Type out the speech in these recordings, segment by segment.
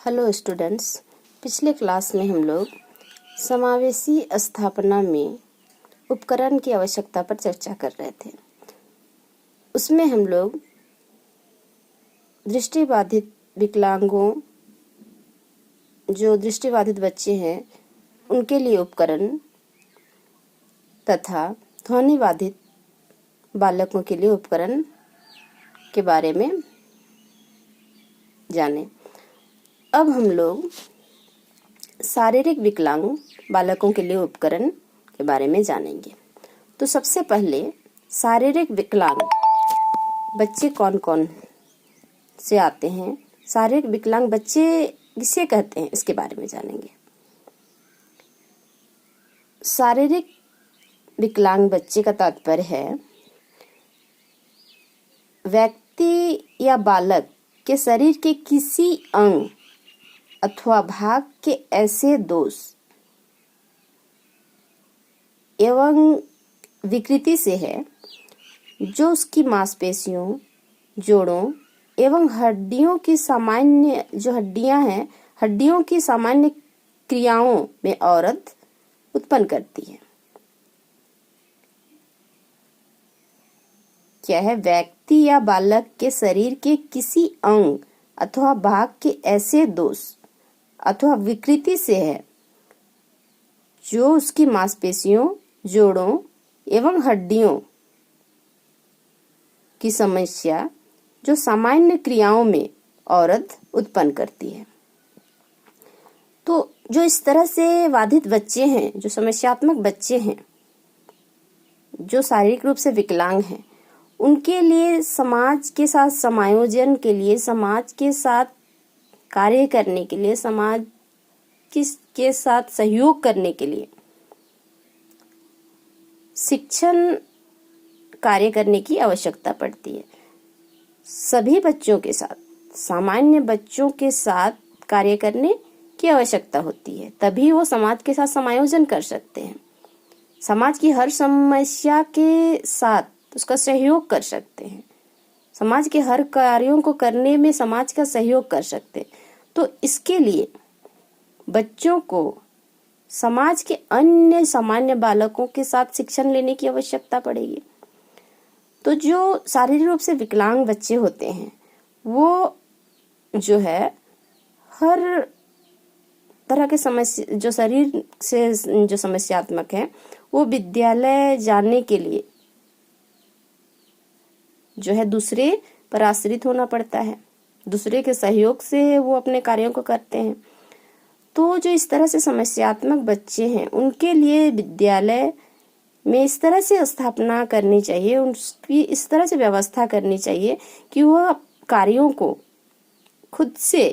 Hello students. पिछले class में हम लोग समावेशी स्थापना में उपकरण की आवश्यकता पर चर्चा कर रहे थे। उसमें हम लोग दृष्टिबाधित विकलांगों, जो दृष्टिबाधित बच्चे हैं, उनके लिए उपकरण तथा ध्वनिबाधित बालकों के लिए उपकरण के बारे में जाने। अब हम लोग शारीरिक विकलांग बालकों के लिए उपकरण के बारे में जानेंगे। तो सबसे पहले शारीरिक विकलांग बच्चे कौन कौन से आते हैं, शारीरिक विकलांग बच्चे किसे कहते हैं, इसके बारे में जानेंगे। शारीरिक विकलांग बच्चे का तात्पर्य है व्यक्ति या बालक के शरीर के किसी अंग अथवा भाग के ऐसे दोष एवं विकृति से है जो उसकी मांसपेशियों, जोड़ों एवं हड्डियों की सामान्य हड्डियों की सामान्य क्रियाओं में औरत उत्पन्न करती है। क्या है? व्यक्ति या बालक के शरीर के किसी अंग अथवा भाग के ऐसे दोष अथवा विकृति से है जो उसकी मांसपेशियों, जोड़ों एवं हड्डियों की समस्या जो सामान्य क्रियाओं में औरत उत्पन्न करती है। तो जो इस तरह से बाधित बच्चे हैं, जो समस्यात्मक बच्चे हैं, जो शारीरिक रूप से विकलांग हैं, उनके लिए समाज के साथ समायोजन के लिए, समाज के साथ कार्य करने के लिए, समाज के साथ सहयोग करने के लिए शिक्षण कार्य करने की आवश्यकता पड़ती है। सभी बच्चों के साथ, सामान्य बच्चों के साथ कार्य करने की आवश्यकता होती है, तभी वो समाज के साथ समायोजन कर सकते हैं, समाज की हर समस्या के साथ उसका सहयोग कर सकते हैं, समाज के हर कार्यों को करने में समाज का सहयोग कर सकते हैं। तो इसके लिए बच्चों को समाज के अन्य सामान्य बालकों के साथ शिक्षण लेने की आवश्यकता पड़ेगी। तो जो शारीरिक रूप से विकलांग बच्चे होते हैं, वो जो है हर तरह के समस्या, जो शरीर से जो समस्यात्मक है, वो विद्यालय जाने के लिए जो है दूसरे पर आश्रित होना पड़ता है, दूसरे के सहयोग से वो अपने कार्यों को करते हैं। तो जो इस तरह से समस्यात्मक बच्चे हैं, उनके लिए विद्यालय में इस तरह से स्थापना करनी चाहिए, उनकी इस तरह से व्यवस्था करनी चाहिए कि वह कार्यों को खुद से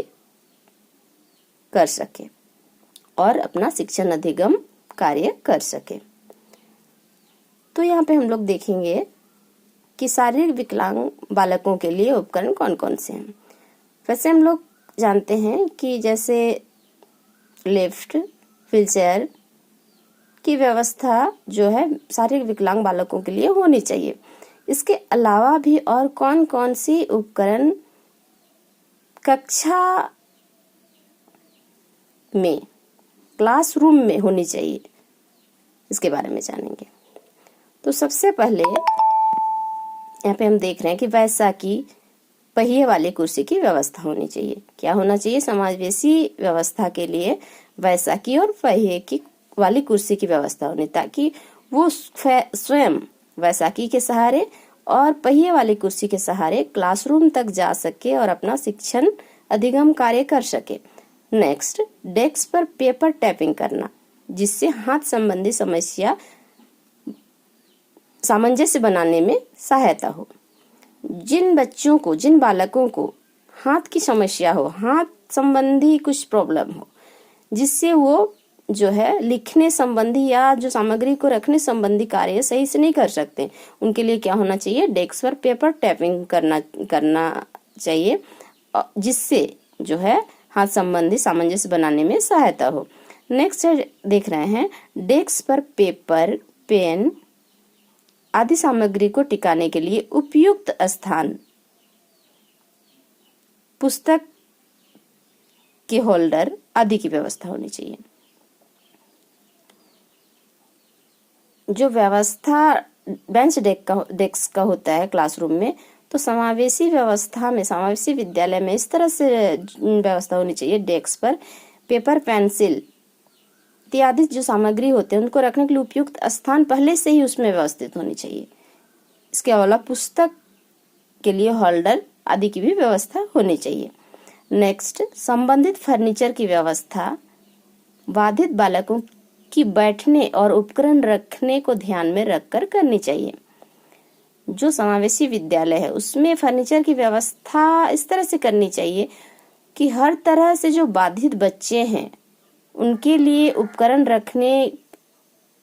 कर सके और अपना शिक्षण अधिगम कार्य कर सके। तो यहाँ पे हम लोग देखेंगे कि शारीरिक विकलांग बालकों के लिए उपकरण कौन कौन से हैं। वैसे हम लोग जानते हैं कि जैसे लिफ्ट, व्हीलचेयर की व्यवस्था जो है शारीरिक विकलांग बालकों के लिए होनी चाहिए। इसके अलावा भी और कौन कौन सी उपकरण कक्षा में, क्लासरूम में होनी चाहिए, इसके बारे में जानेंगे। तो सबसे पहले यहाँ पे हम देख रहे हैं कि वैसाखी पहिए वाली कुर्सी की व्यवस्था होनी चाहिए। क्या होना चाहिए? समावेशी व्यवस्था के लिए वैसाखी और पहिए की वाली कुर्सी की व्यवस्था होनी, ताकि वो स्वयं वैसाखी के सहारे और पहिए वाली कुर्सी के सहारे क्लासरूम तक जा सके और अपना शिक्षण अधिगम कार्य कर सके। नेक्स्ट, डेस्क पर पेपर टैपिंग करना, जिससे हाथ संबंधी समस्या सामंजस्य बनाने में सहायता हो। जिन बच्चों को, जिन बालकों को हाथ की समस्या हो, हाथ संबंधी कुछ प्रॉब्लम हो, जिससे वो जो है लिखने संबंधी या जो सामग्री को रखने संबंधी कार्य सही से नहीं कर सकते, उनके लिए क्या होना चाहिए? डेस्क पर पेपर टैपिंग करना चाहिए, जिससे जो है हाथ संबंधी सामंजस्य बनाने में सहायता हो। नेक्स्ट देख रहे हैं, डेस्क पर पेपर, पेन आदि सामग्री को टिकाने के लिए उपयुक्त स्थान पुस्तक के होल्डर आदि की व्यवस्था होनी चाहिए। जो व्यवस्था बेंच डेस्क का होता है क्लासरूम में, तो समावेशी व्यवस्था में, समावेशी विद्यालय में इस तरह से व्यवस्था होनी चाहिए। डेस्क पर पेपर, पेंसिल इत्यादि जो सामग्री होते हैं उनको रखने के लिए उपयुक्त स्थान पहले से ही उसमें व्यवस्थित होनी चाहिए। इसके अलावा पुस्तक के लिए होल्डर आदि की भी व्यवस्था होनी चाहिए। नेक्स्ट, संबंधित फर्नीचर की व्यवस्था बाधित बालकों की बैठने और उपकरण रखने को ध्यान में रखकर करनी चाहिए। जो समावेशी विद्यालय है उसमें फर्नीचर की व्यवस्था इस तरह से करनी चाहिए कि हर तरह से जो बाधित बच्चे हैं उनके लिए उपकरण रखने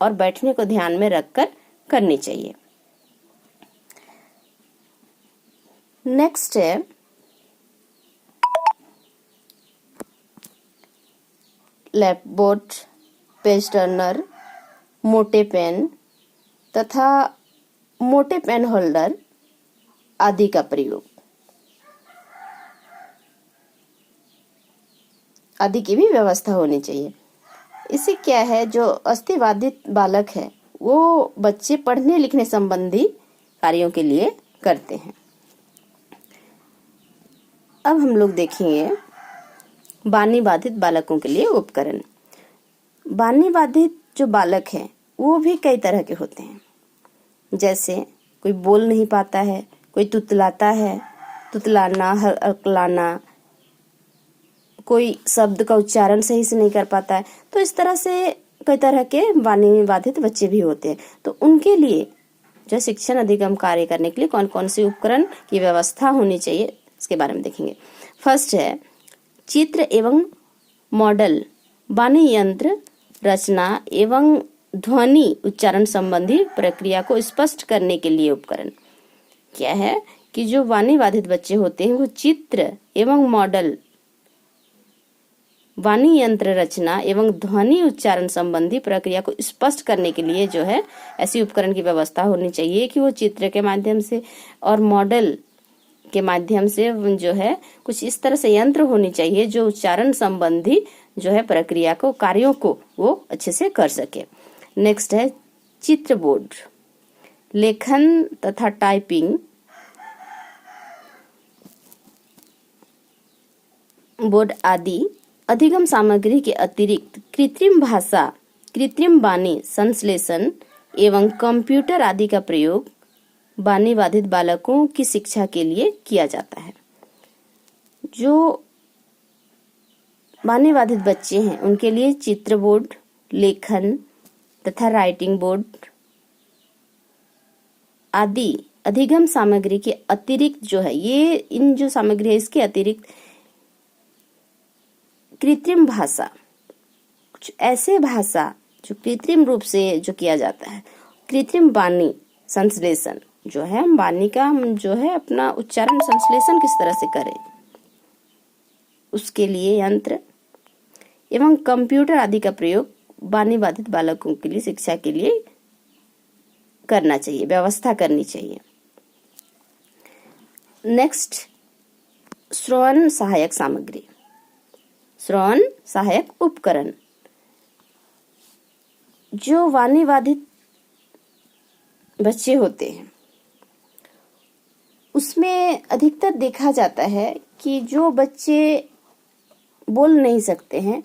और बैठने को ध्यान में रखकर करनी चाहिए। नेक्स्ट है लैपबोर्ड, पेज टर्नर, मोटे पेन तथा मोटे पेन होल्डर आदि का प्रयोग आदि की भी व्यवस्था होनी चाहिए। इससे क्या है, जो अस्थिबाधित बालक है वो बच्चे पढ़ने लिखने संबंधी कार्यों के लिए करते हैं। अब हम लोग देखेंगे बानी बाधित बालकों के लिए उपकरण। बानी बाधित जो बालक हैं वो भी कई तरह के होते हैं। जैसे कोई बोल नहीं पाता है, कोई तुतलाता है, तुतलाना, हकलाना, कोई शब्द का उच्चारण सही से नहीं कर पाता है। तो इस तरह से कई तरह के बानी बाधित बच्चे भी होते हैं। तो उनके लिए जो शिक्षण अधिगम कार्य करने के लिए कौन कौन से उपकरण की व्यवस्था होनी चाहिए इसके बारे में देखेंगे। फर्स्ट है चित्र एवं मॉडल, बानी यंत्र, रचना एवं ध्वनि उच्चारण संबंधी प्रक्रिया को स्पष्ट करने के लिए उपकरण। क्या है कि जो बानी बाधित बच्चे होते हैं वो चित्र एवं मॉडल, वाणी यंत्र रचना एवं ध्वनि उच्चारण संबंधी प्रक्रिया को स्पष्ट करने के लिए जो है ऐसी उपकरण की व्यवस्था होनी चाहिए कि वो चित्र के माध्यम से और मॉडल के माध्यम से जो है कुछ इस तरह से यंत्र होनी चाहिए जो उच्चारण संबंधी जो है प्रक्रिया को, कार्यों को वो अच्छे से कर सके। नेक्स्ट है चित्र बोर्ड, लेखन तथा टाइपिंग बोर्ड आदि अधिगम सामग्री के अतिरिक्त कृत्रिम भाषा, कृत्रिम वाणी संश्लेषण एवं कंप्यूटर आदि का प्रयोग बानी बाधित बालकों की शिक्षा के लिए किया जाता है। जो बानी बाधित बच्चे हैं उनके लिए चित्र बोर्ड, लेखन तथा राइटिंग बोर्ड आदि अधिगम सामग्री के अतिरिक्त जो है, ये इन जो सामग्री है इसके अतिरिक्त कृत्रिम भाषा, कुछ ऐसे भाषा जो कृत्रिम रूप से जो किया जाता है, कृत्रिम वाणी संश्लेषण जो है, हम वाणी का हम जो है अपना उच्चारण संश्लेषण किस तरह से करें उसके लिए यंत्र एवं कंप्यूटर आदि का प्रयोग बानी बाधित बालकों के लिए शिक्षा के लिए करना चाहिए, व्यवस्था करनी चाहिए। नेक्स्ट, श्रवण सहायक सामग्री, श्रवण सहायक उपकरण। जो वाणी बाधित बच्चे होते हैं उसमें अधिकतर देखा जाता है कि जो बच्चे बोल नहीं सकते हैं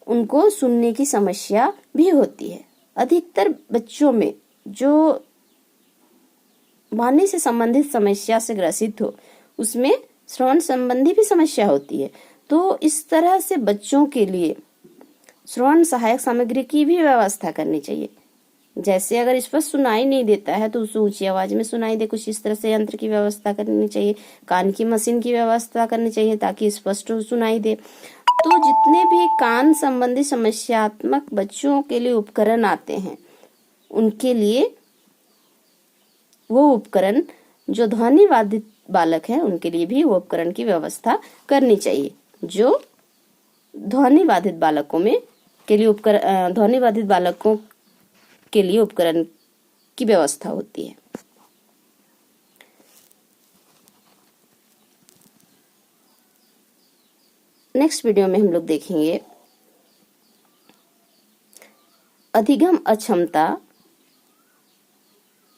उनको सुनने की समस्या भी होती है। अधिकतर बच्चों में जो वाणी से संबंधित समस्या से ग्रसित हो उसमें श्रवण संबंधी भी समस्या होती है। तो इस तरह से बच्चों के लिए श्रवण सहायक सामग्री की भी व्यवस्था करनी चाहिए। जैसे अगर स्पष्ट सुनाई नहीं देता है तो उसे ऊंची आवाज में सुनाई दे, कुछ इस तरह से यंत्र की व्यवस्था करनी चाहिए, कान की मशीन की व्यवस्था करनी चाहिए ताकि स्पष्ट सुनाई दे। तो जितने भी कान संबंधी समस्यात्मक बच्चों के लिए उपकरण आते हैं उनके लिए वो उपकरण, जो ध्वनि बाधित बालक है उनके लिए भी वो उपकरण की व्यवस्था करनी चाहिए। जो ध्वनि बाधित बालकों में के लिए उपकरण, ध्वनि बाधित बालकों के लिए उपकरण की व्यवस्था होती है। नेक्स्ट वीडियो में हम लोग देखेंगे अधिगम अक्षमता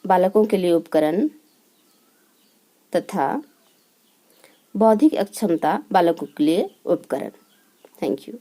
बालकों के लिए उपकरण तथा बौद्धिक अक्षमता बालकों के लिए उपकरण। Thank you.